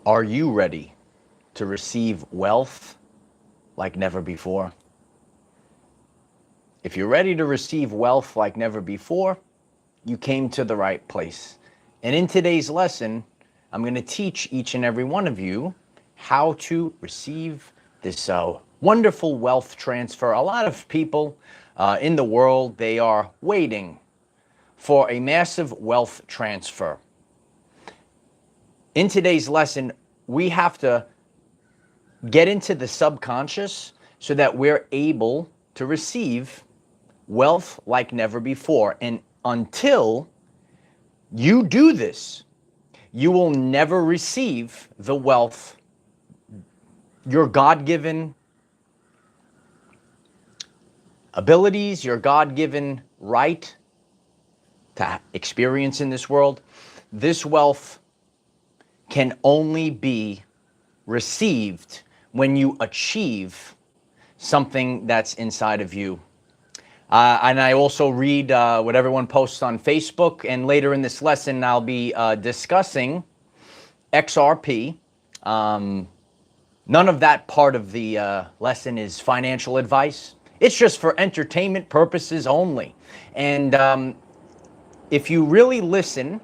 Are you ready to receive wealth like never before? If you're ready to receive wealth like never before, you came to the right place. And in today's lesson, I'm going to teach each and every one of you how to receive this wonderful wealth transfer. A lot of people in the world, they are waiting for a massive wealth transfer. In today's lesson, we have to get into the subconscious so that we're able to receive wealth like never before. And until you do this, you will never receive the wealth, your God-given abilities, your God-given right to experience in this world. This wealth can only be received when you achieve something that's inside of you. And I also read what everyone posts on Facebook, and later in this lesson I'll be discussing XRP. None of that part of the lesson is financial advice. It's just for entertainment purposes only. And if you really listen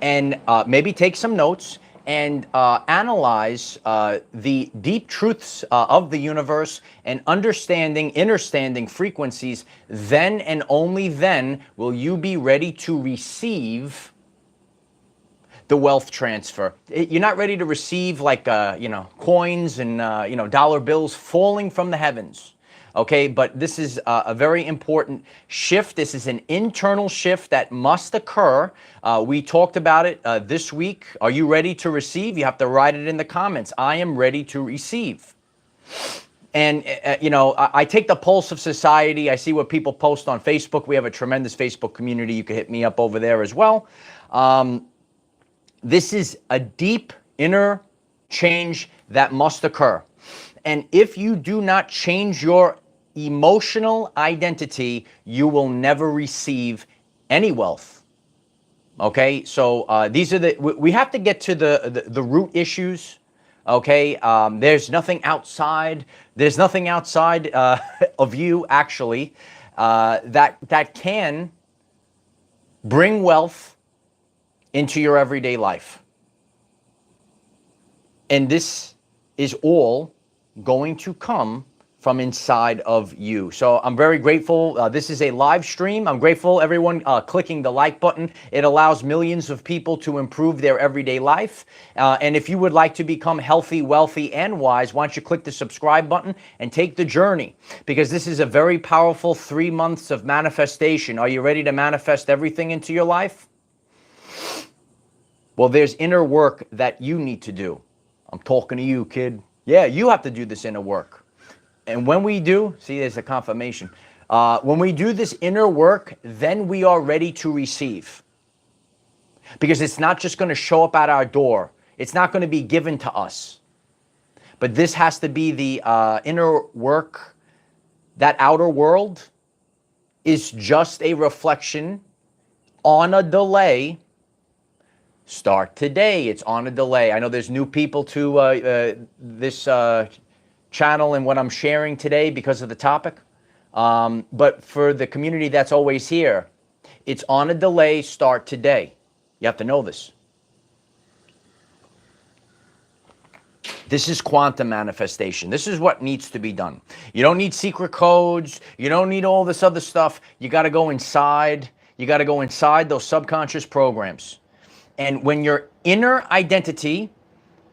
and maybe take some notes and analyze the deep truths of the universe and understanding frequencies, then and only then will you be ready to receive the wealth transfer. You're not ready to receive like coins and dollar bills falling from the heavens. Okay, but this is a very important shift. This is an internal shift that must occur. We talked about it this week. Are you ready to receive? You have to write it in the comments. I am ready to receive. And, I take the pulse of society. I see what people post on Facebook. We have a tremendous Facebook community. You can hit me up over there as well. This is a deep inner change that must occur. And if you do not change your emotional identity, you will never receive any wealth. Okay, so these are we have to get to the root issues. Okay, there's nothing outside. There's nothing outside of you actually that can bring wealth into your everyday life. And this is all going to come from inside of you. So I'm very grateful. This is a live stream. I'm grateful everyone clicking the like button. It allows millions of people to improve their everyday life. And if you would like to become healthy, wealthy, and wise, why don't you click the subscribe button and take the journey? Because this is a very powerful 3 months of manifestation. Are you ready to manifest everything into your life? Well, there's inner work that you need to do. I'm talking to you, kid. Yeah, you have to do this inner work. And when we do, see, there's a confirmation. When we do this inner work, then we are ready to receive. Because it's not just going to show up at our door. It's not going to be given to us. But this has to be the inner work. That outer world is just a reflection on a delay. Start today. It's on a delay. I know there's new people to this channel and what I'm sharing today because of the topic. But for the community that's always here, it's on a delay. Start today. You have to know this. This is quantum manifestation. This is what needs to be done. You don't need secret codes. You don't need all this other stuff. You got to go inside. You got to go inside those subconscious programs. And when your inner identity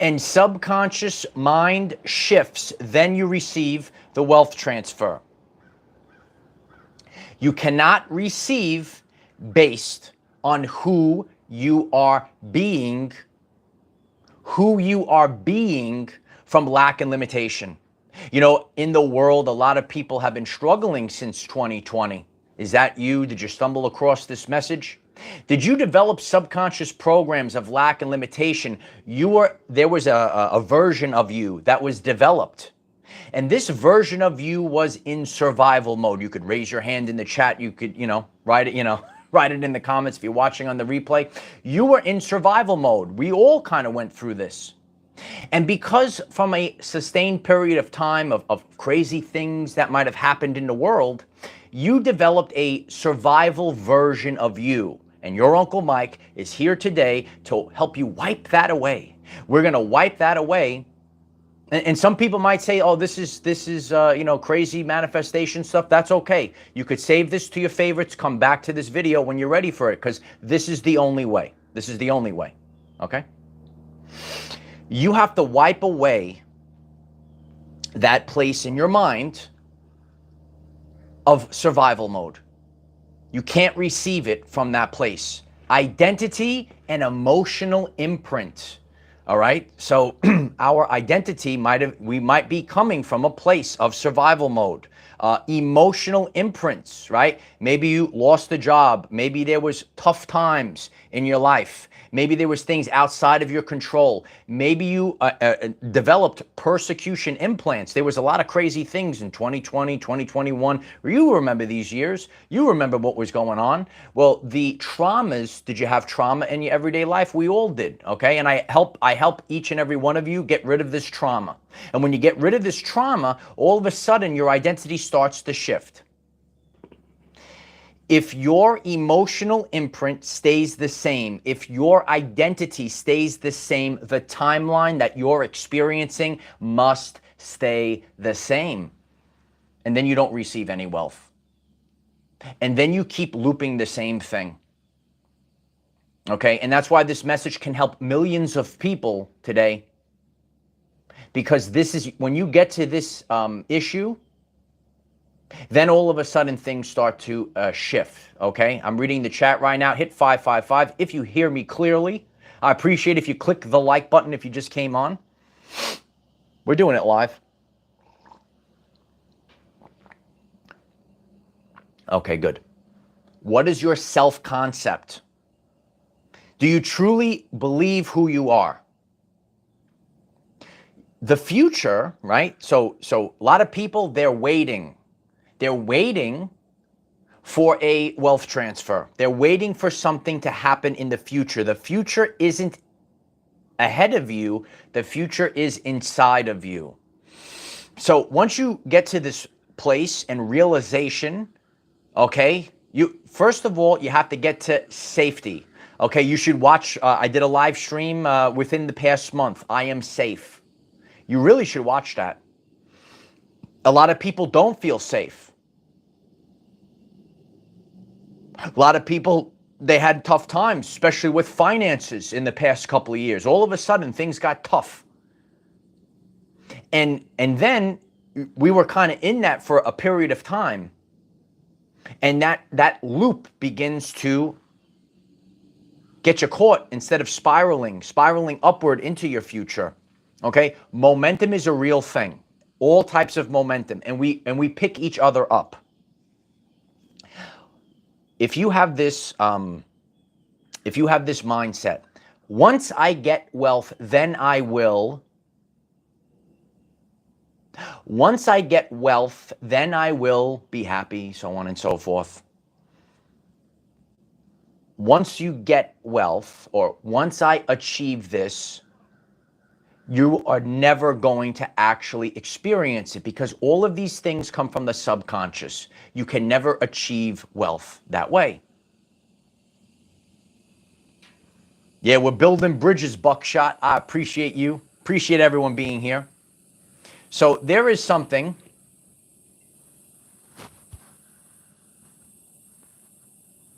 and subconscious mind shifts, then you receive the wealth transfer. You cannot receive based on who you are being from lack and limitation. You know, in the world, a lot of people have been struggling since 2020. Is that you? Did you stumble across this message? Did you develop subconscious programs of lack and limitation? There was a version of you that was developed. And this version of you was in survival mode. You could raise your hand in the chat. You could, write it, write it in the comments if you're watching on the replay. You were in survival mode. We all kind of went through this. And because from a sustained period of time of crazy things that might have happened in the world, you developed a survival version of you. And your Uncle Mike is here today to help you wipe that away. We're going to wipe that away. And some people might say, oh, this is crazy manifestation stuff. That's okay. You could save this to your favorites. Come back to this video when you're ready for it, because this is the only way. This is the only way. Okay? You have to wipe away that place in your mind of survival mode. You can't receive it from that place. Identity and emotional imprint. All right. So our identity we might be coming from a place of survival mode. Emotional imprints, right? Maybe you lost a job. Maybe there was tough times in your life. Maybe there was things outside of your control. Maybe you developed persecution implants. There was a lot of crazy things in 2020, 2021. You remember these years. You remember what was going on. Well, the traumas, did you have trauma in your everyday life? We all did, okay? And I help each and every one of you get rid of this trauma. And when you get rid of this trauma, all of a sudden your identity starts to shift. If your emotional imprint stays the same, if your identity stays the same, the timeline that you're experiencing must stay the same. And then you don't receive any wealth. And then you keep looping the same thing. Okay? And that's why this message can help millions of people today. Because this is, when you get to this issue, then all of a sudden things start to shift, okay? I'm reading the chat right now. Hit 555 if you hear me clearly. I appreciate if you click the like button if you just came on. We're doing it live. Okay, good. What is your self-concept? Do you truly believe who you are? The future, right? So a lot of people, they're waiting. They're waiting for a wealth transfer. They're waiting for something to happen in the future. The future isn't ahead of you. The future is inside of you. So once you get to this place and realization, okay, first of all, you have to get to safety. Okay, you should watch, I did a live stream within the past month. I am safe. You really should watch that. A lot of people don't feel safe. A lot of people, they had tough times, especially with finances in the past couple of years. All of a sudden, things got tough. And then we were kind of in that for a period of time. And that loop begins to get you caught instead of spiraling upward into your future. Okay? Momentum is a real thing. All types of momentum. And we pick each other up. If you have this mindset, once I get wealth, then I will. Once I get wealth, then I will be happy, so on and so forth. Once you get wealth, or once I achieve this, you are never going to actually experience it, because all of these things come from the subconscious. You can never achieve wealth that way. Yeah, we're building bridges, Buckshot. I appreciate you. Appreciate everyone being here. So there is something.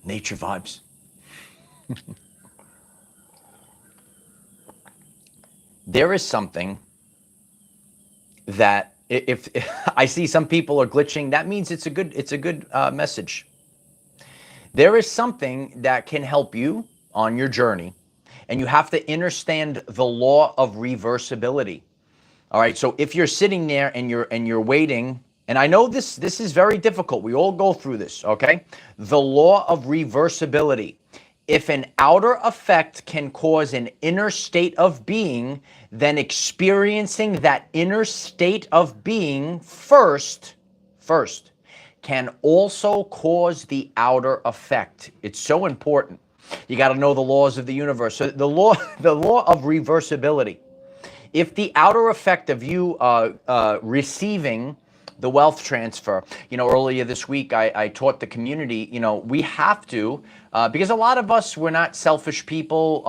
Nature vibes. There is something that if I see some people are glitching, that means it's a good message. There is something that can help you on your journey, and you have to understand the law of reversibility. All right. So if you're sitting there and you're waiting, and I know this is very difficult. We all go through this. Okay. The law of reversibility. If an outer effect can cause an inner state of being, then experiencing that inner state of being first can also cause the outer effect. It's so important. You got to know the laws of the universe. So the law of reversibility. if the outer effect of you receiving the wealth transfer, earlier this week I taught the community, we have to, because a lot of us, we're not selfish people,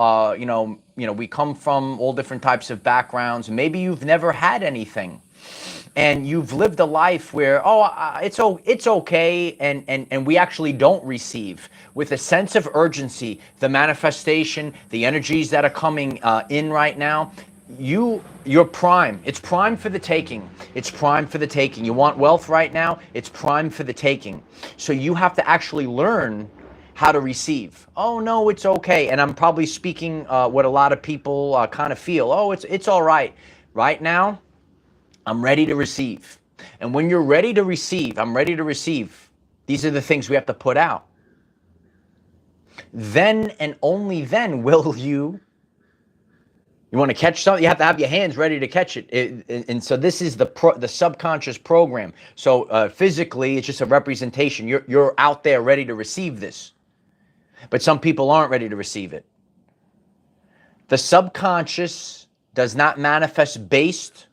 we come from all different types of backgrounds. Maybe you've never had anything, and you've lived a life where, it's okay, and we actually don't receive with a sense of urgency the manifestation, the energies that are coming in right now. You're prime. It's prime for the taking. It's prime for the taking. You want wealth right now? It's prime for the taking. So you have to actually learn how to receive. Oh no, it's okay. And I'm probably speaking what a lot of people kind of feel. Oh, it's all right. Right now, I'm ready to receive. And when you're ready to receive, I'm ready to receive. These are the things we have to put out. Then and only then will you want to catch something, you have to have your hands ready to catch it. And so this is the subconscious program. So physically, it's just a representation. You're out there ready to receive this. But some people aren't ready to receive it. The subconscious does not manifest based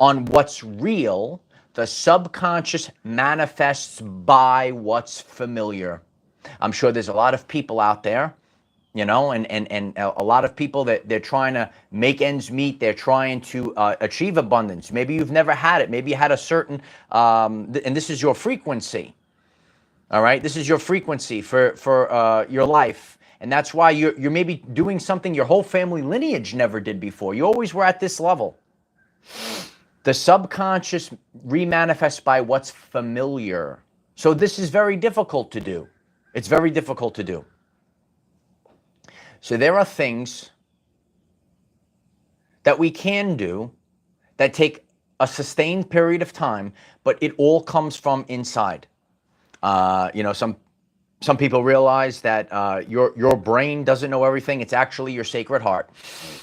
on what's real. The subconscious manifests by what's familiar. I'm sure there's a lot of people out there, and a lot of people that they're trying to make ends meet. They're trying to achieve abundance. Maybe you've never had it. Maybe you had a certain, and this is your frequency. All right, this is your frequency for your life, and that's why you're maybe doing something your whole family lineage never did before. You always were at this level. The subconscious remanifests by what's familiar. So this is very difficult to do. It's very difficult to do. So there are things that we can do that take a sustained period of time, but it all comes from inside. Some people realize that your brain doesn't know everything. It's actually your sacred heart.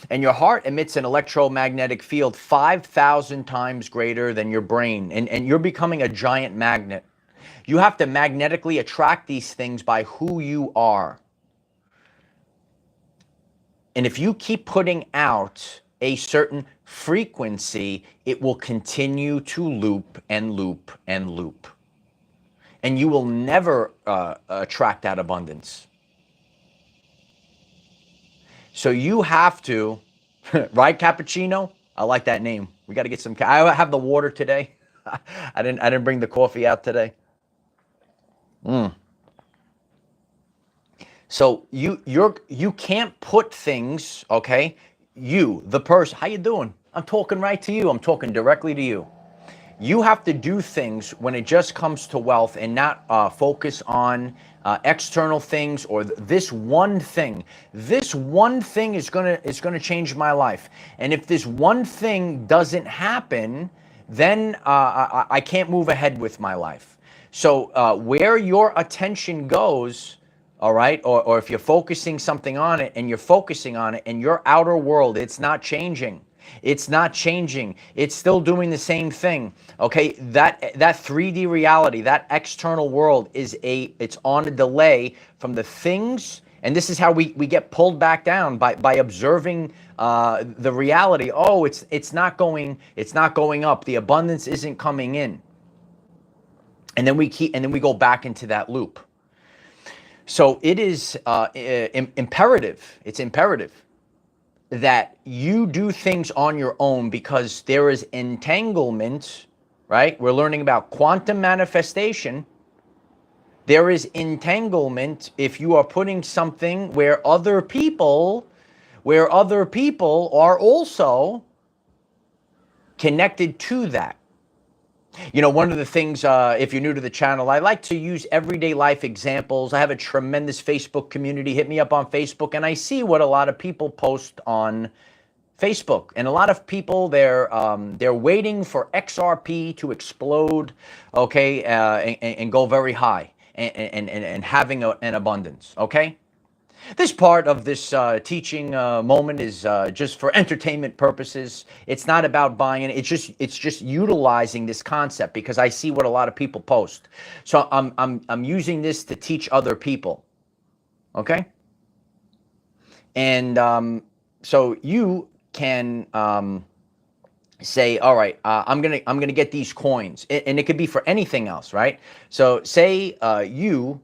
And your heart emits an electromagnetic field 5,000 times greater than your brain. And you're becoming a giant magnet. You have to magnetically attract these things by who you are. And if you keep putting out a certain frequency, it will continue to loop and loop and loop. And you will never attract that abundance. So you have to, right, Cappuccino? I like that name. We got to get some. I have the water today. I didn't bring the coffee out today. So you can't put things, okay? You, the person, how you doing? I'm talking right to you. I'm talking directly to you. You have to do things when it just comes to wealth and not focus on external things or this one thing. This one thing is gonna change my life. And if this one thing doesn't happen, then I can't move ahead with my life. So where your attention goes, all right, or if you're focusing something on it and you're focusing on it and your outer world, it's not changing. It's not changing. It's still doing the same thing. Okay, that 3D reality, that external world it's on a delay from the things, and this is how we get pulled back down by observing the reality. Oh, it's not going up. The abundance isn't coming in. And then we go back into that loop. So it is imperative. It's imperative that you do things on your own, because there is entanglement, right? We're learning about quantum manifestation. There is entanglement if you are putting something where other people are also connected to that. One of the things, if you're new to the channel, I like to use everyday life examples. I have a tremendous Facebook community. Hit me up on Facebook, and I see what a lot of people post on Facebook. And a lot of people, they're waiting for XRP to explode, okay, and go very high, and having an abundance, okay? This part of this teaching moment is just for entertainment purposes. It's not about buying it. It's just utilizing this concept because I see what a lot of people post. So I'm using this to teach other people. Okay? And so you can say, all right, I'm gonna get these coins, and it could be for anything else, right? So say you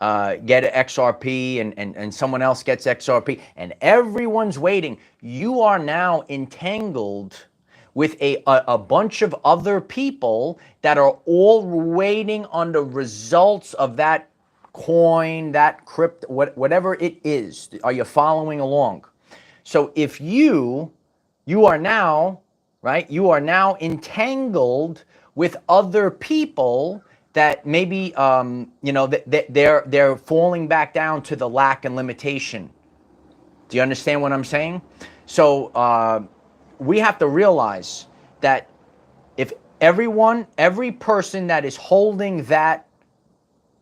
get an XRP and someone else gets XRP and everyone's waiting. You are now entangled with a bunch of other people that are all waiting on the results of that coin, that crypto, whatever it is. Are you following along? So if you are now, right, you are now entangled with other people that maybe they're falling back down to the lack and limitation. Do you understand what I'm saying? So we have to realize that if every person that is holding that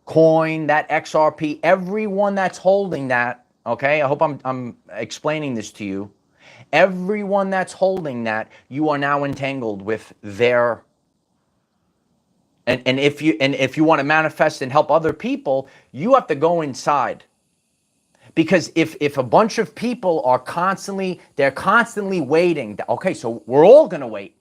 coin, that XRP, everyone that's holding that, okay, I hope I'm explaining this to you. Everyone that's holding that, you are now entangled with their. And if you want to manifest and help other people, you have to go inside. Because if a bunch of people are constantly waiting, okay, so we're all going to wait.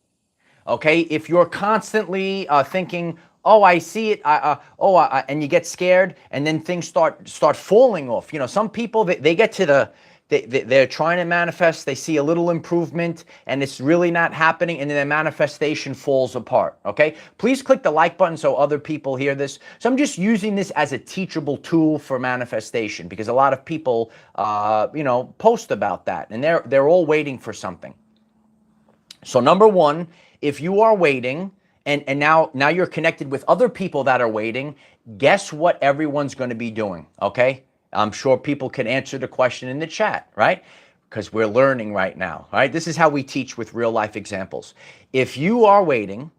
Okay, if you're constantly thinking, oh, I see it, and you get scared, and then things start falling off. You know, some people they get to they're trying to manifest, they see a little improvement, and it's really not happening, and then their manifestation falls apart, okay? Please click the like button so other people hear this. So I'm just using this as a teachable tool for manifestation, because a lot of people, post about that, and they're all waiting for something. So number one, if you are waiting, and now you're connected with other people that are waiting, guess what everyone's going to be doing, okay? I'm sure people can answer the question in the chat, right? Because we're learning right now, right? This is how we teach with real life examples. If you are waiting,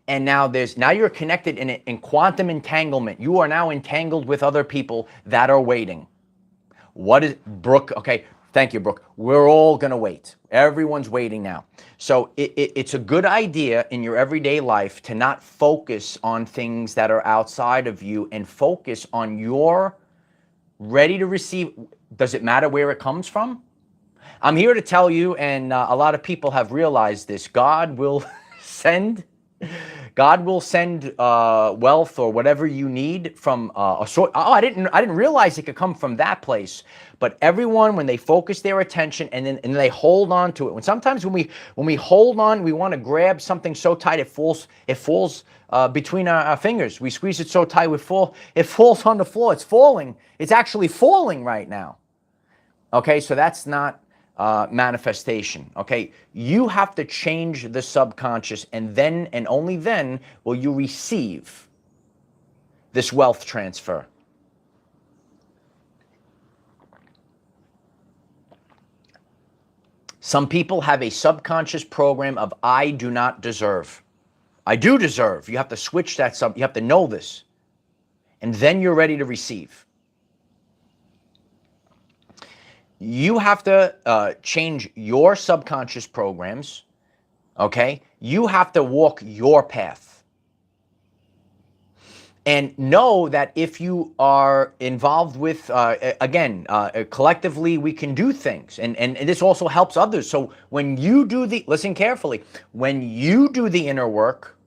and now you're connected in quantum entanglement, you are now entangled with other people that are waiting. What is Brooke? Okay, thank you, Brooke. We're all gonna wait. Everyone's waiting now. So it's a good idea in your everyday life to not focus on things that are outside of you and focus on your ready to receive. Does it matter where it comes from? I'm here to tell you, and a lot of people have realized this, God will send wealth or whatever you need from a source. Oh, I didn't realize it could come from that place. But everyone, when they focus their attention and they hold on to it. Sometimes when we hold on, we want to grab something so tight it falls between our fingers. We squeeze it so tight it falls on the floor. It's falling. It's actually falling right now. Okay, so that's not manifestation. Okay, you have to change the subconscious, and then and only then will you receive this wealth transfer. Some people have a subconscious program of I do not deserve. I do deserve. You have to switch that you have to know this. And then you're ready to receive. You have to change your subconscious programs, okay? You have to walk your path. And know that if you are involved with, collectively we can do things. And this also helps others. So when you do listen carefully, when you do the inner work,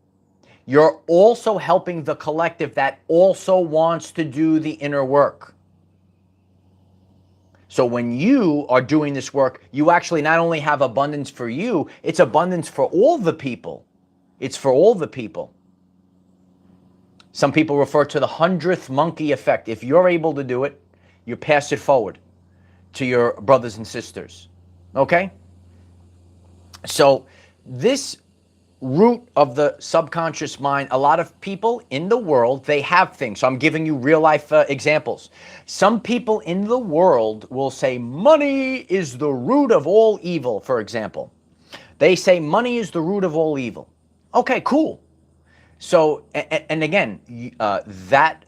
you're also helping the collective that also wants to do the inner work. So when you are doing this work, you actually not only have abundance for you, it's abundance for all the people. It's for all the people. Some people refer to the 100th monkey effect. If you're able to do it, you pass it forward to your brothers and sisters. Okay? So this root of the subconscious mind, a lot of people in the world, they have things. So I'm giving you real life examples. Some people in the world will say money is the root of all evil, for example. They say money is the root of all evil. Okay, cool. So, and again, that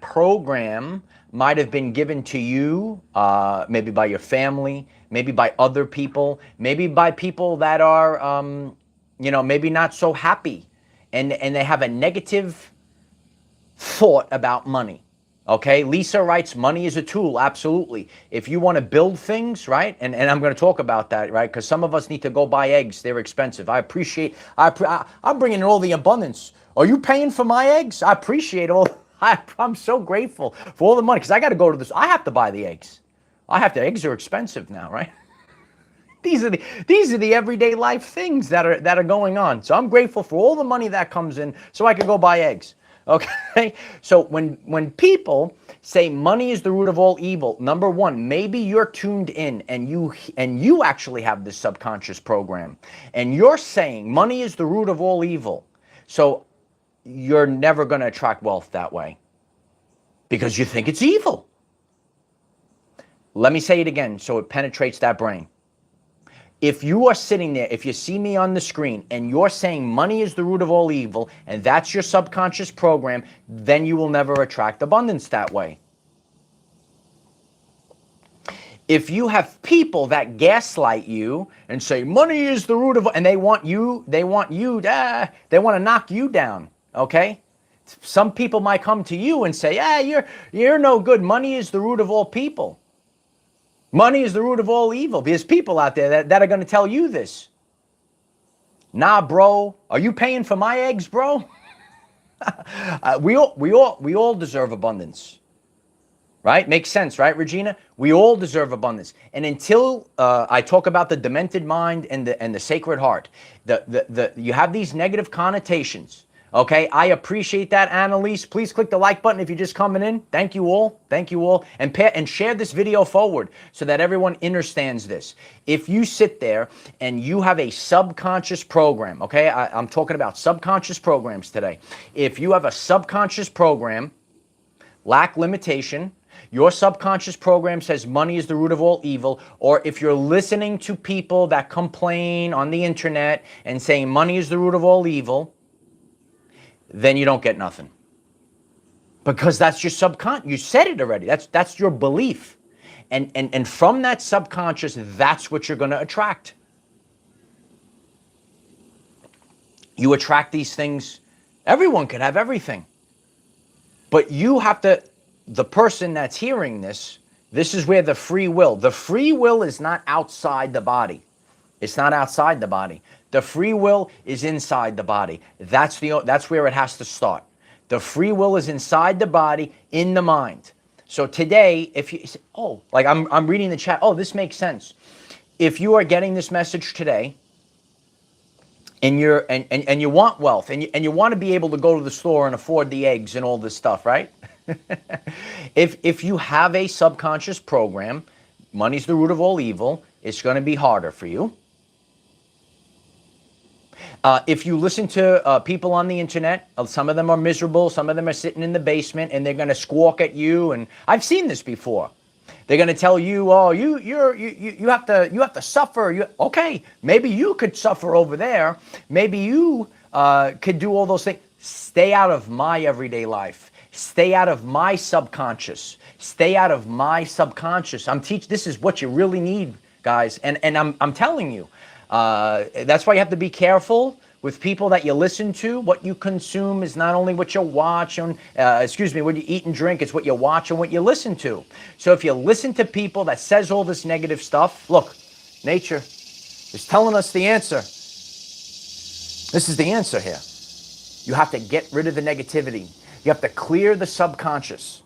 program might have been given to you, maybe by your family, maybe by other people, maybe by people that are, maybe not so happy, and they have a negative thought about money. Okay, Lisa writes, money is a tool. Absolutely. If you want to build things, right? And I'm going to talk about that, right? Because some of us need to go buy eggs. They're expensive. I'm bringing in all the abundance. Are you paying for my eggs? I appreciate all. I'm so grateful for all the money because I got to go to this. I have to buy the eggs. Eggs are expensive now, right? These are the everyday life things that are going on. So I'm grateful for all the money that comes in so I can go buy eggs. Okay? So when people say money is the root of all evil, number one, maybe you're tuned in and you actually have this subconscious program and you're saying money is the root of all evil. So you're never going to attract wealth that way because you think it's evil. Let me say it again so it penetrates that brain. If you are sitting there, if you see me on the screen and you're saying money is the root of all evil and that's your subconscious program, then you will never attract abundance that way. If you have people that gaslight you and say money is the root of, and they want to knock you down, okay? Some people might come to you and say, you're no good. Money is the root of all people. Money is the root of all evil. There's people out there that are going to tell you this. Nah, bro. Are you paying for my eggs, bro? We all deserve abundance. Right? Makes sense, right, Regina? We all deserve abundance. And until I talk about the demented mind and the sacred heart, you have these negative connotations. Okay, I appreciate that, Annalise. Please click the like button if you're just coming in. Thank you all. Thank you all. And share this video forward so that everyone understands this. If you sit there and you have a subconscious program, okay, I'm talking about subconscious programs today. If you have a subconscious program, lack limitation, your subconscious program says money is the root of all evil, or if you're listening to people that complain on the internet and saying money is the root of all evil, then you don't get nothing. Because that's your subconscious. You said it already. That's your belief. And from that subconscious, that's what you're going to attract. You attract these things. Everyone could have everything. But you have to, the person that's hearing this is where the free will is not outside the body. It's not outside the body. The free will is inside the body. That's where it has to start. The free will is inside the body, in the mind. So today, if you, like I'm reading the chat, this makes sense. If you are getting this message today, and you want wealth, and you want to be able to go to the store and afford the eggs and all this stuff, right? If you have a subconscious program, money's the root of all evil, it's going to be harder for you. If you listen to people on the internet, some of them are miserable, some of them are sitting in the basement, and they're going to squawk at you. And I've seen this before. They're going to tell you, you have to suffer. Okay, maybe you could suffer over there. Maybe you could do all those things. Stay out of my everyday life. Stay out of my subconscious. Stay out of my subconscious. This is what you really need, guys. And I'm telling you. That's why you have to be careful with people that you listen to. What you consume is not only what you watch and, what you eat and drink, it's what you watch and what you listen to. So if you listen to people that says all this negative stuff, look, nature is telling us the answer. This is the answer here. You have to get rid of the negativity. You have to clear the subconscious.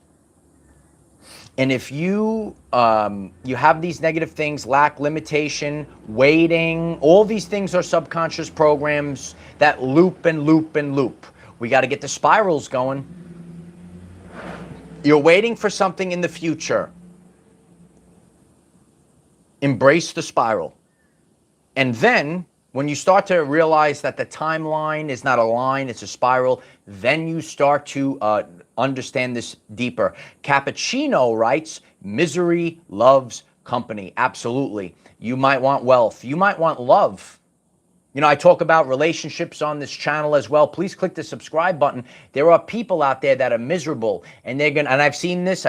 And if you have these negative things, lack, limitation, waiting, all these things are subconscious programs that loop and loop and loop. We got to get the spirals going. You're waiting for something in the future. Embrace the spiral. And then when you start to realize that the timeline is not a line, it's a spiral, then you start to understand this deeper. Cappuccino writes, misery loves company. Absolutely. You might want wealth. You might want love. You know, I talk about relationships on this channel as well. Please click the subscribe button. There are people out there that are miserable, and they're gonna. And I've seen this,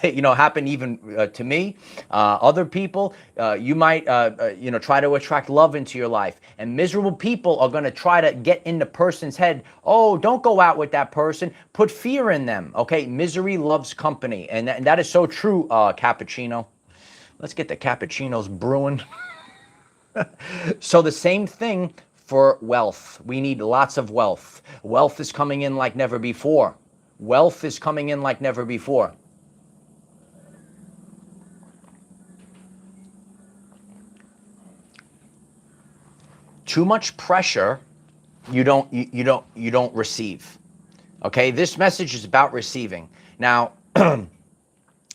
you know, happen even to me. Other people, you might, you know, try to attract love into your life, and miserable people are gonna try to get in the person's head. Oh, don't go out with that person. Put fear in them. Okay, misery loves company, and that is so true. Cappuccino. Let's get the cappuccinos brewing. So the same thing for wealth. We need lots of wealth. Wealth is coming in like never before. Wealth is coming in like never before. Too much pressure, you don't receive. Okay, this message is about receiving. Now, I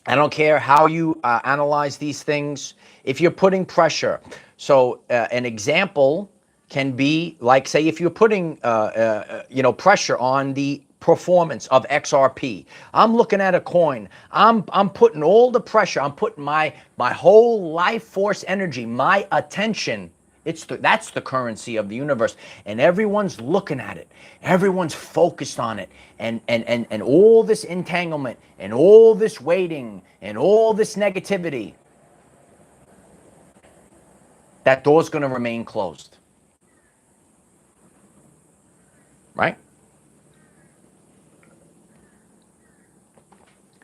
don't care how you analyze these things. If you're putting pressure, so an example can be like, say, if you're putting, you know, pressure on the performance of XRP. I'm looking at a coin. I'm putting all the pressure. I'm putting my whole life force energy, my attention. That's the currency of the universe, and everyone's looking at it. Everyone's focused on it, and all this entanglement, and all this waiting, and all this negativity. That door's going to remain closed, right?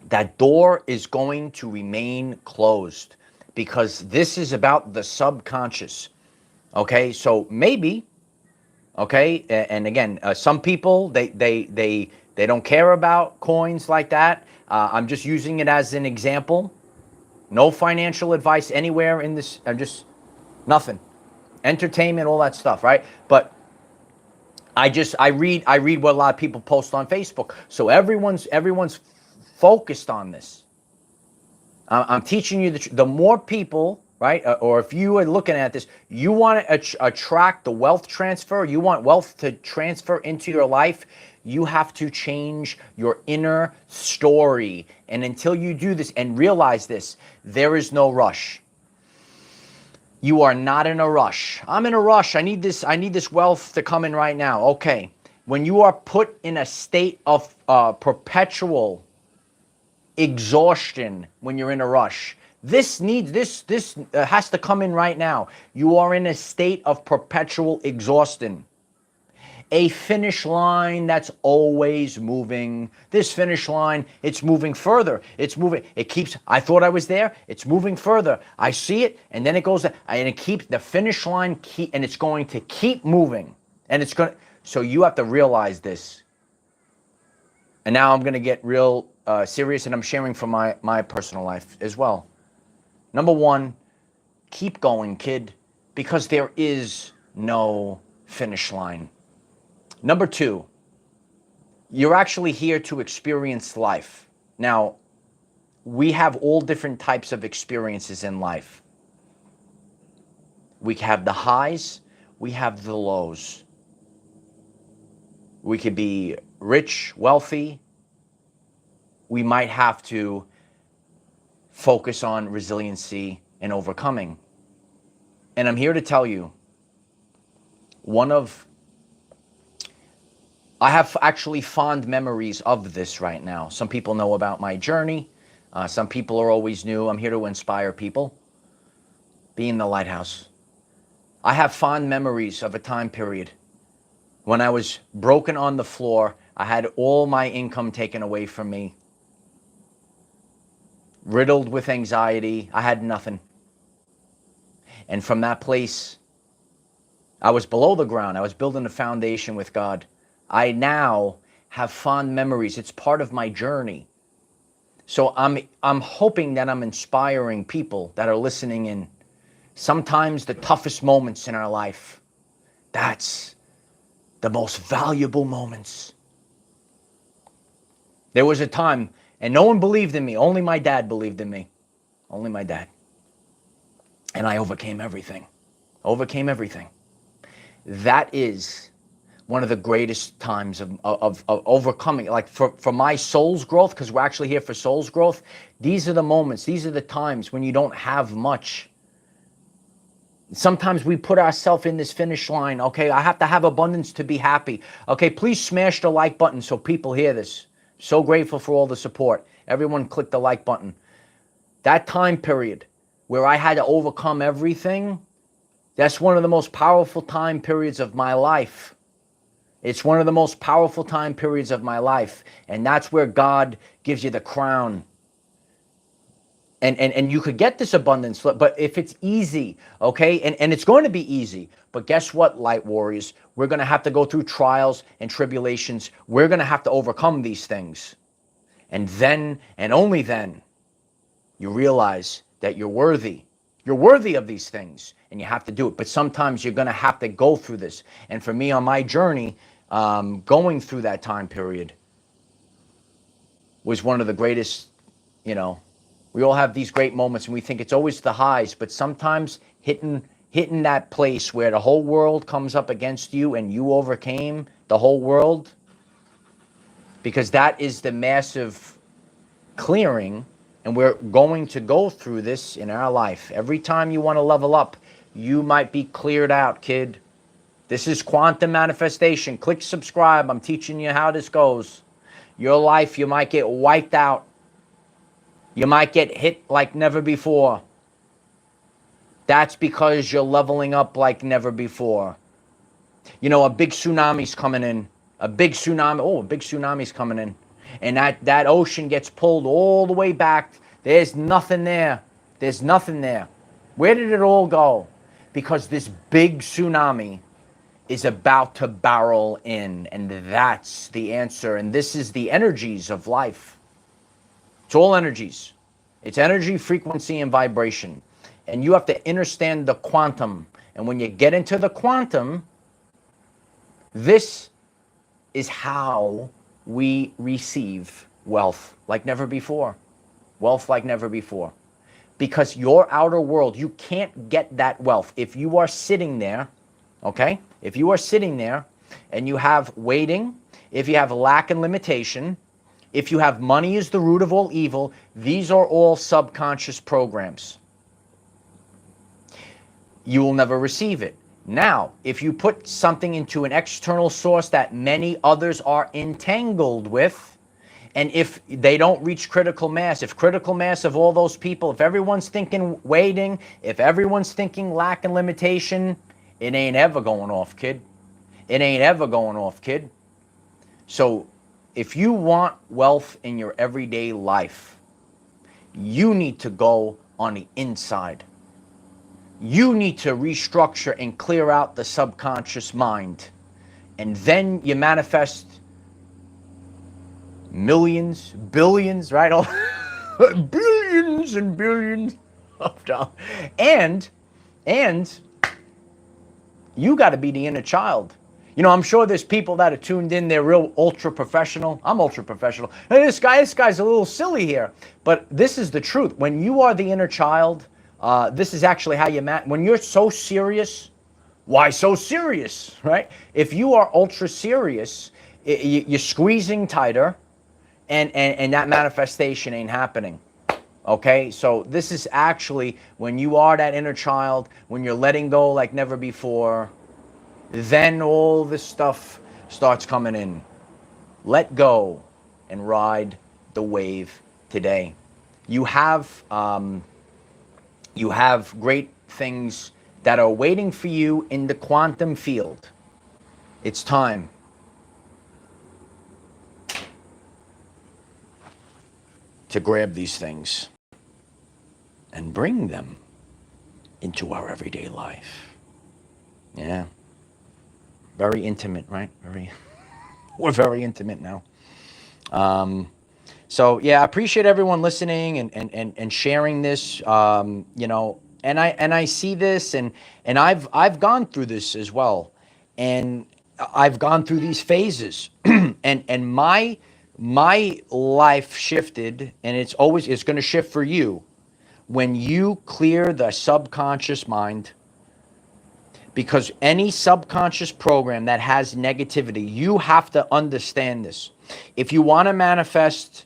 That door is going to remain closed because this is about the subconscious. Okay, so maybe, okay, and again, some people they don't care about coins like that. I'm just using it as an example. No financial advice anywhere in this. I'm just nothing. Entertainment, all that stuff, right? But I read what a lot of people post on Facebook. So everyone's focused on this. I'm teaching you the more people, right? Or if you are looking at this, you want to attract the wealth transfer, you want wealth to transfer into your life, you have to change your inner story. And until you do this and realize this, there is no rush. You are not in a rush. I'm in a rush. I need this wealth to come in right now. Okay. When you are put in a state of perpetual exhaustion, when you're in a rush, this has to come in right now. You are in a state of perpetual exhaustion. A finish line that's always moving. This finish line, it's moving further. It's moving. It keeps, I thought I was there. It's moving further. I see it, and then it goes, and it keeps, the finish line, and it's going to keep moving. And it's going to, so you have to realize this. And now I'm going to get real serious, and I'm sharing from my personal life as well. Number one, keep going, kid, because there is no finish line. Number two, you're actually here to experience life. Now, we have all different types of experiences in life. We have the highs, we have the lows. We could be rich, wealthy. We might have to focus on resiliency and overcoming. And I'm here to tell you, I have actually fond memories of this right now. Some people know about my journey. Some people are always new. I'm here to inspire people. Be in the lighthouse. I have fond memories of a time period when I was broken on the floor. I had all my income taken away from me. Riddled with anxiety. I had nothing. And from that place, I was below the ground. I was building a foundation with God. I now have fond memories. It's part of my journey. So I'm hoping that I'm inspiring people that are listening in. Sometimes the toughest moments in our life, that's the most valuable moments. There was a time, and no one believed in me. Only my dad believed in me. Only my dad. And I overcame everything. Overcame everything. That is one of the greatest times of overcoming, like for my soul's growth, because we're actually here for soul's growth. These are the moments, these are the times when you don't have much. Sometimes we put ourselves in this finish line. Okay, I have to have abundance to be happy. Okay, please smash the like button so people hear this. So grateful for all the support. Everyone click the like button. That time period where I had to overcome everything, that's one of the most powerful time periods of my life. It's one of the most powerful time periods of my life. And that's where God gives you the crown. And you could get this abundance, but if it's easy, okay, and it's going to be easy, but guess what, light warriors? We're going to have to go through trials and tribulations. We're going to have to overcome these things. And then, and only then, you realize that you're worthy. You're worthy of these things, and you have to do it. But sometimes you're going to have to go through this. And for me on my journey, going through that time period was one of the greatest, we all have these great moments and we think it's always the highs, but sometimes hitting that place where the whole world comes up against you and you overcame the whole world, because that is the massive clearing, and we're going to go through this in our life. Every time you want to level up, you might be cleared out, kid. This is quantum manifestation. Click subscribe. I'm teaching you how this goes. Your life, you might get wiped out. You might get hit like never before. That's because you're leveling up like never before. A big tsunami's coming in. A big tsunami's coming in. And that ocean gets pulled all the way back. There's nothing there. There's nothing there. Where did it all go? Because this big tsunami is about to barrel in. And that's the answer. And this is the energies of life. It's all energies. It's energy, frequency, and vibration. And you have to understand the quantum. And when you get into the quantum, this is how we receive wealth like never before. Wealth like never before. Because your outer world, you can't get that wealth. If you are sitting there, okay? If you are sitting there and you have waiting, if you have lack and limitation, if you have money is the root of all evil, these are all subconscious programs. You will never receive it. Now, if you put something into an external source that many others are entangled with, and if they don't reach critical mass, if critical mass of all those people, if everyone's thinking waiting, if everyone's thinking lack and limitation, it ain't ever going off, kid. It ain't ever going off, kid. So, if you want wealth in your everyday life, you need to go on the inside. You need to restructure and clear out the subconscious mind. And then you manifest millions, billions, right? Billions and billions of dollars. And you got to be the inner child. I'm sure there's people that are tuned in, they're real ultra professional. I'm ultra professional. Hey, this guy's a little silly here. But this is the truth. When you are the inner child, this is actually how you when you're so serious, why so serious, right? If you are ultra serious, you're squeezing tighter, and that manifestation ain't happening. Okay, so this is actually when you are that inner child, when you're letting go like never before, then all this stuff starts coming in. Let go and ride the wave today. You have great things that are waiting for you in the quantum field. It's time. To grab these things and bring them into our everyday life. Yeah. Very intimate, right? We're very intimate now. So yeah, I appreciate everyone listening and sharing this. And I see this, and I've gone through this as well, and I've gone through these phases, and my life shifted, and it's going to shift for you when you clear the subconscious mind. Because any subconscious program that has negativity, you have to understand this. If you want to manifest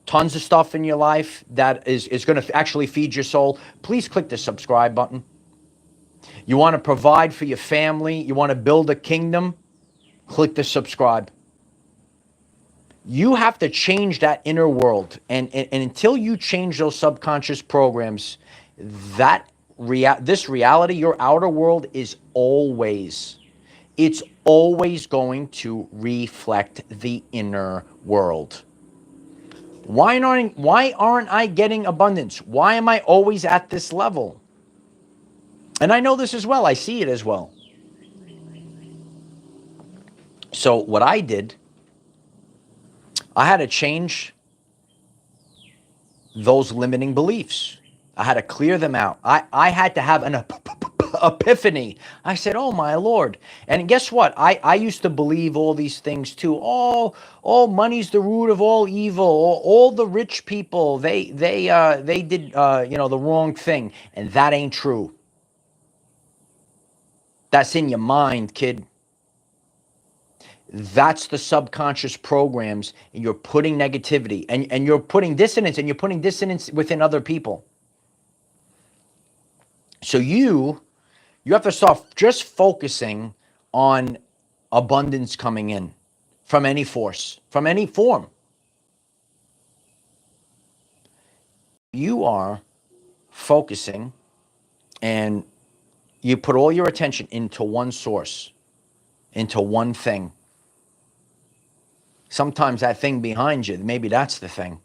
tons of stuff in your life that is going to actually feed your soul, please click the subscribe button. You want to provide for your family, you want to build a kingdom, click the subscribe. You have to change that inner world. And until you change those subconscious programs, this reality, your outer world is always, it's always going to reflect the inner world. Why aren't I getting abundance? Why am I always at this level? And I know this as well. I see it as well. So what I did, I had to change those limiting beliefs. I had to clear them out. I had to have an epiphany. I said, oh my Lord. And guess what? I used to believe all these things too. Oh, money's the root of all evil. All the rich people, they did the wrong thing. And that ain't true. That's in your mind, kid. That's the subconscious programs, and you're putting negativity, and you're putting dissonance, and you're putting dissonance within other people. So you have to start just focusing on abundance coming in from any force, from any form. You are focusing, and you put all your attention into one source, into one thing. Sometimes that thing behind you, maybe that's the thing.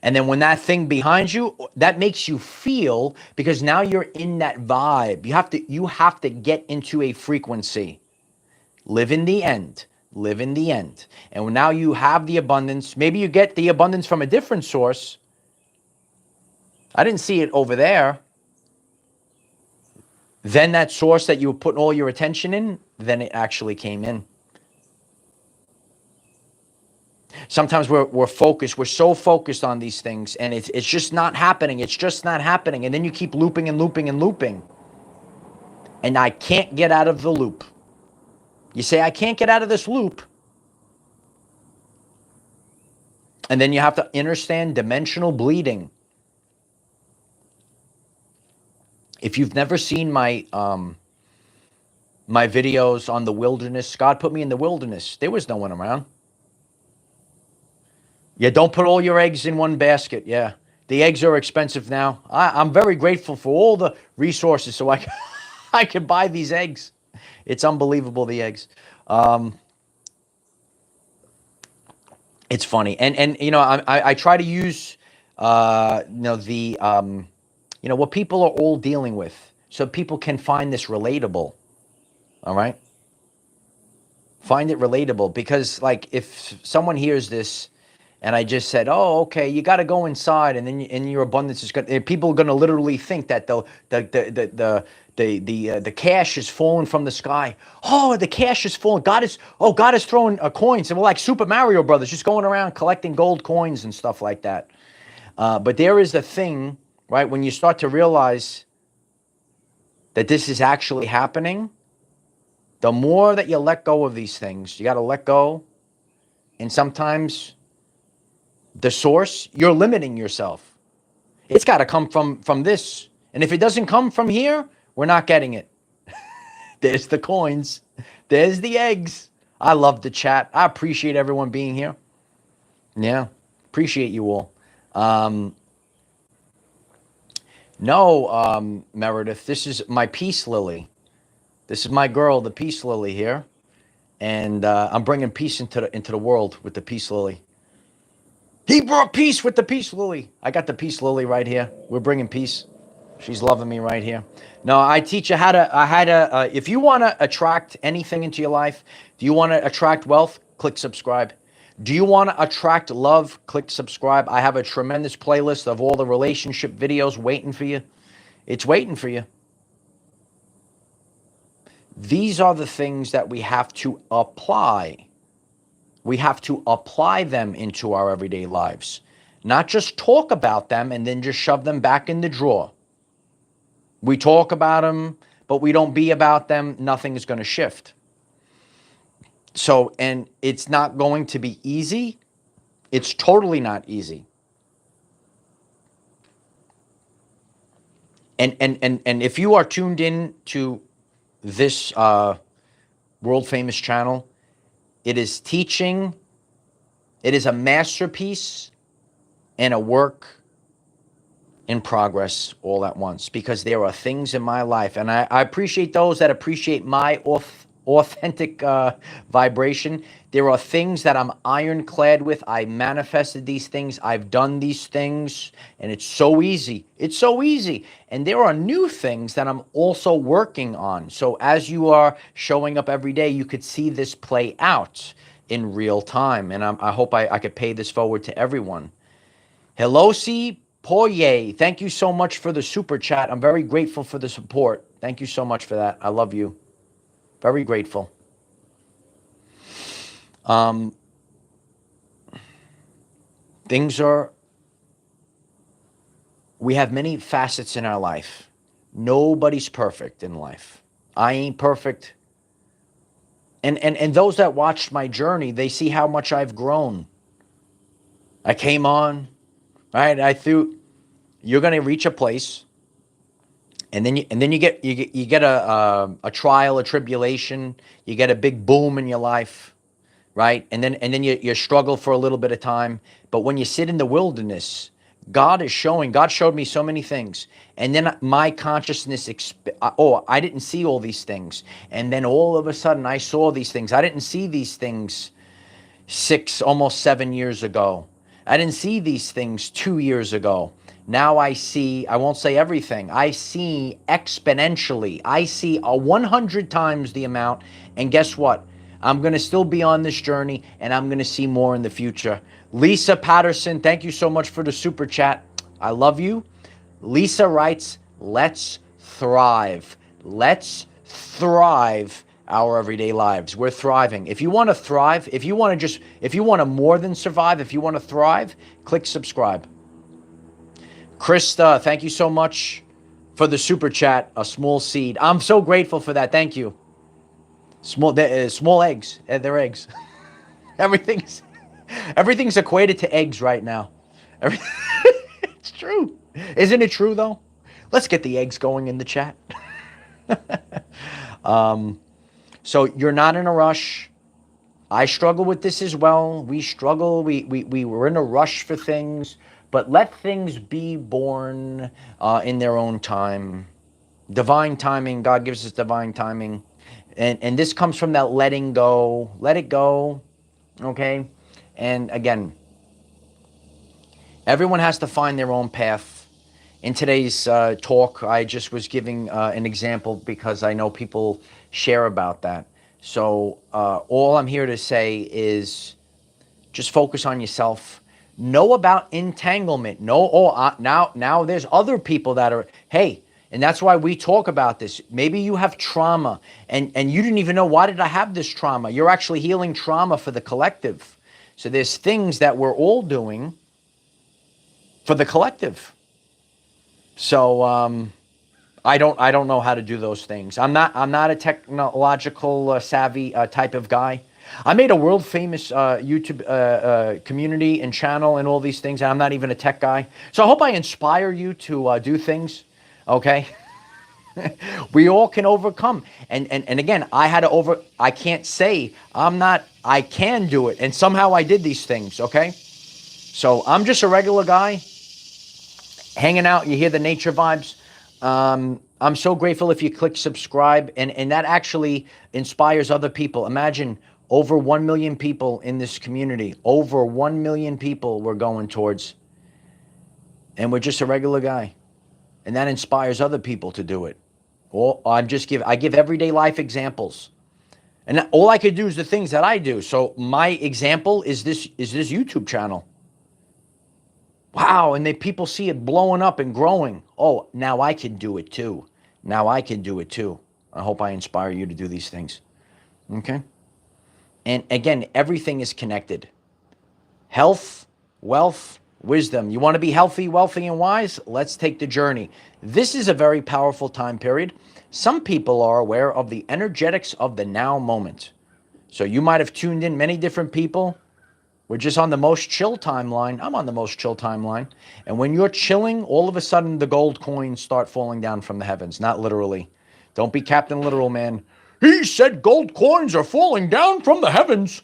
And then when that thing behind you, that makes you feel, because now you're in that vibe. You have to get into a frequency. Live in the end. Live in the end. And now you have the abundance. Maybe you get the abundance from a different source. I didn't see it over there. Then that source that you were putting all your attention in, then it actually came in. Sometimes we're focused. We're so focused on these things, and it's just not happening. It's just not happening. And then you keep looping and looping and looping. And I can't get out of the loop. You say, I can't get out of this loop. And then you have to understand dimensional bleeding. If you've never seen my videos on the wilderness, God put me in the wilderness. There was no one around. Yeah, don't put all your eggs in one basket. Yeah, the eggs are expensive now. I'm very grateful for all the resources so I can buy these eggs. It's unbelievable, the eggs. It's funny. And I try to use, what people are all dealing with, so people can find this relatable. All right? Find it relatable, because like if someone hears this and I just said, oh, okay, you got to go inside, and then your abundance is going. People are going to literally think that the cash is falling from the sky. Oh, the cash is falling. God is throwing coins, and we're like Super Mario Brothers, just going around collecting gold coins and stuff like that. But there is a thing, right? When you start to realize that this is actually happening, the more that you let go of these things, you got to let go, and sometimes the source, you're limiting yourself. It's got to come from this. And if it doesn't come from here, we're not getting it. There's the coins. There's the eggs. I love the chat. I appreciate everyone being here. Yeah, appreciate you all. Meredith, this is my peace lily. This is my girl, the peace lily here. And I'm bringing peace into the world with the peace lily. He brought peace with the peace lily. I got the peace lily right here. We're bringing peace. She's loving me right here. No, I teach you how to, if you want to attract anything into your life, do you want to attract wealth? Click subscribe. Do you want to attract love? Click subscribe. I have a tremendous playlist of all the relationship videos waiting for you. It's waiting for you. These are the things that we have to apply. We have to apply them into our everyday lives, not just talk about them and then just shove them back in the drawer. We talk about them, but we don't be about them. Nothing is going to shift. So, and it's not going to be easy. It's totally not easy. And if you are tuned in to this world famous channel, it is teaching, it is a masterpiece and a work in progress all at once, because there are things in my life, and I appreciate those that appreciate my authentic vibration. There are things that I'm ironclad with. I manifested these things. I've done these things, and it's so easy. It's so easy. And there are new things that I'm also working on. So as you are showing up every day, you could see this play out in real time. And I hope I could pay this forward to everyone. Helosi Poye, thank you so much for the super chat. I'm very grateful for the support. Thank you so much for that. I love you. Very grateful. We have many facets in our life. Nobody's perfect in life. I ain't perfect. And those that watched my journey, they see how much I've grown. I came on, right? You're going to reach a place, and then you get a trial, a tribulation, you get a big boom in your life, right? And then you struggle for a little bit of time. But when you sit in the wilderness, God showed me so many things. And then my consciousness, I didn't see all these things. And then all of a sudden I saw these things. I didn't see these things almost 7 years ago. I didn't see these things 2 years ago. Now I see, I won't say everything, I see exponentially. I see 100 times the amount. And guess what? I'm going to still be on this journey, and I'm going to see more in the future. Lisa Patterson, thank you so much for the super chat. I love you. Lisa writes, let's thrive. Let's thrive our everyday lives. We're thriving. If you want to thrive, if you want to more than survive, if you want to thrive, click subscribe. Krista, thank you so much for the super chat, a small seed. I'm so grateful for that. Thank you. Small eggs. They're eggs. Everything's equated to eggs right now. It's true. Isn't it true, though? Let's get the eggs going in the chat. So you're not in a rush. I struggle with this as well. We struggle. We were in a rush for things. But let things be born in their own time. Divine timing. God gives us divine timing. And this comes from that letting go. Let it go. Okay? And again, everyone has to find their own path. In today's talk, I just was giving an example because I know people share about that. So all I'm here to say is just focus on yourself. Know about entanglement. Now there's other people that are, hey, and that's why we talk about this. Maybe you have trauma and you didn't even know, why did I have this trauma? You're actually healing trauma for the collective. So there's things that we're all doing for the collective. So I don't know how to do those things. I'm not a technological savvy type of guy. I made a world famous YouTube community and channel and all these things, and I'm not even a tech guy. So I hope I inspire you to do things, okay? We all can overcome. And again, I can't say I can do it. And somehow I did these things, okay? So I'm just a regular guy hanging out. You hear the nature vibes. I'm so grateful if you click subscribe, and that actually inspires other people. Imagine over 1 million people in this community. Over 1 million people we're going towards. And we're just a regular guy. And that inspires other people to do it. I give everyday life examples. And all I could do is the things that I do. So my example is this YouTube channel. Wow, and people see it blowing up and growing. Oh, now I can do it too. Now I can do it too. I hope I inspire you to do these things. Okay? And again, everything is connected. Health, wealth, wisdom. You want to be healthy, wealthy, and wise? Let's take the journey. This is a very powerful time period. Some people are aware of the energetics of the now moment. So you might have tuned in many different people. We're just on the most chill timeline. I'm on the most chill timeline. And when you're chilling, all of a sudden the gold coins start falling down from the heavens. Not literally. Don't be Captain Literal, man. He said gold coins are falling down from the heavens.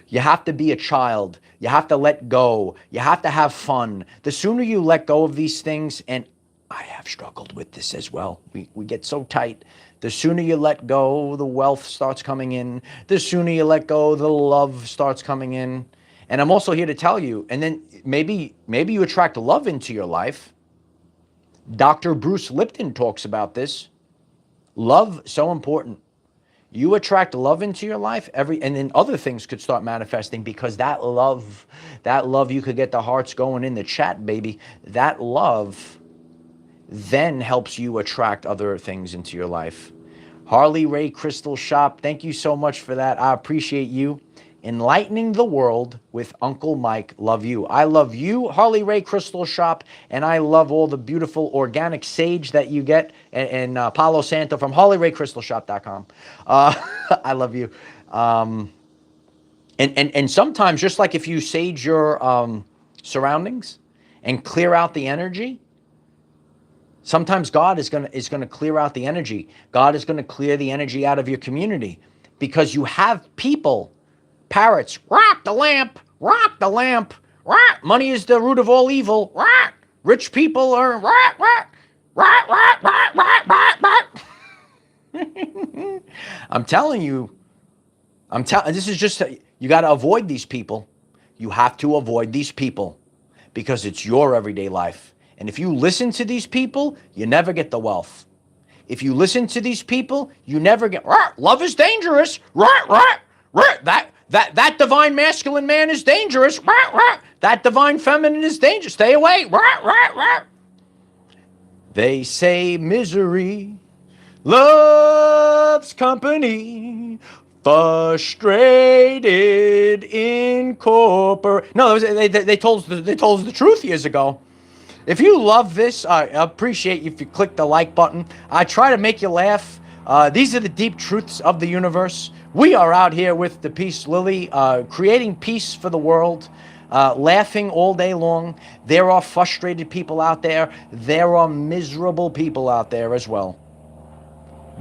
You have to be a child. You have to let go. You have to have fun. The sooner you let go of these things, and I have struggled with this as well. We get so tight. The sooner you let go, the wealth starts coming in. The sooner you let go, the love starts coming in. And I'm also here to tell you, and then maybe you attract love into your life. Dr. Bruce Lipton talks about this. Love, so important. You attract love into your life, and then other things could start manifesting, because that love, you could get the hearts going in the chat, baby. That love then helps you attract other things into your life. Harley Ray Crystal Shop, thank you so much for that. I appreciate you. Enlightening the world with Uncle Mike. Love you. I love you, Harley Ray Crystal Shop, and I love all the beautiful organic sage that you get in Palo Santo from HarleyRayCrystalShop.com. I love you. And sometimes, just like if you sage your surroundings and clear out the energy, sometimes God is gonna clear out the energy. God is gonna clear the energy out of your community, because you have people, parrots, rock the lamp, rock the lamp, rock. Money is the root of all evil, rock. Rich people are rock, rock, rock, rock, rock, rock, rock, rock. I'm telling you, this is just, you got to avoid these people. You have to avoid these people, because it's your everyday life. And if you listen to these people, you never get the wealth. If you listen to these people, you never get, love is dangerous. That divine masculine man is dangerous. That divine feminine is dangerous. Stay away. They say misery loves company. Frustrated incorporate. No, they told us the truth years ago. If you love this, I appreciate you if you click the like button. I try to make you laugh. These are the deep truths of the universe. We are out here with the Peace Lily, creating peace for the world, laughing all day long. There are frustrated people out there. There are miserable people out there as well.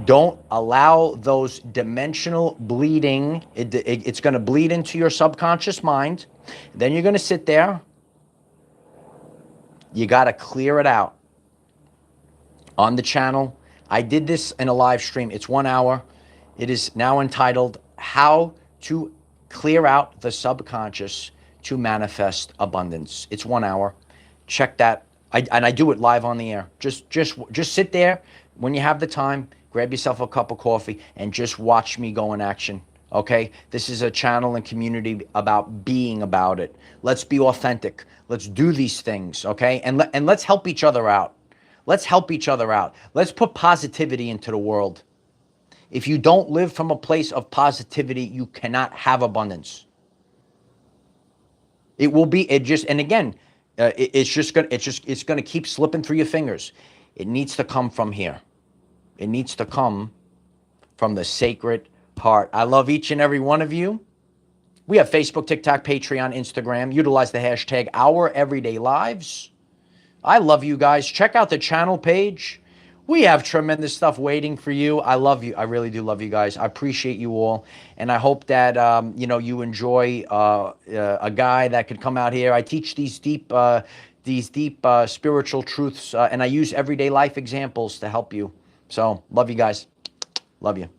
Don't allow those dimensional bleeding. It's going to bleed into your subconscious mind. Then you're going to sit there. You got to clear it out on the channel. I did this in a live stream. It's 1 hour. It is now entitled How to Clear Out the Subconscious to Manifest Abundance. It's 1 hour. Check that. And I do it live on the air. Just sit there when you have the time. Grab yourself a cup of coffee and just watch me go in action. Okay? This is a channel and community about being about it. Let's be authentic. Let's do these things, okay? And let's help each other out. Let's help each other out. Let's put positivity into the world. If you don't live from a place of positivity, you cannot have abundance. It will be, it's going to keep slipping through your fingers. It needs to come from here. It needs to come from the sacred heart. I love each and every one of you. We have Facebook, TikTok, Patreon, Instagram. Utilize the hashtag OurEverydayLives. I love you guys. Check out the channel page. We have tremendous stuff waiting for you. I love you. I really do love you guys. I appreciate you all. And I hope that, you enjoy a guy that could come out here. I teach these deep spiritual truths, and I use everyday life examples to help you. So, love you guys. Love you.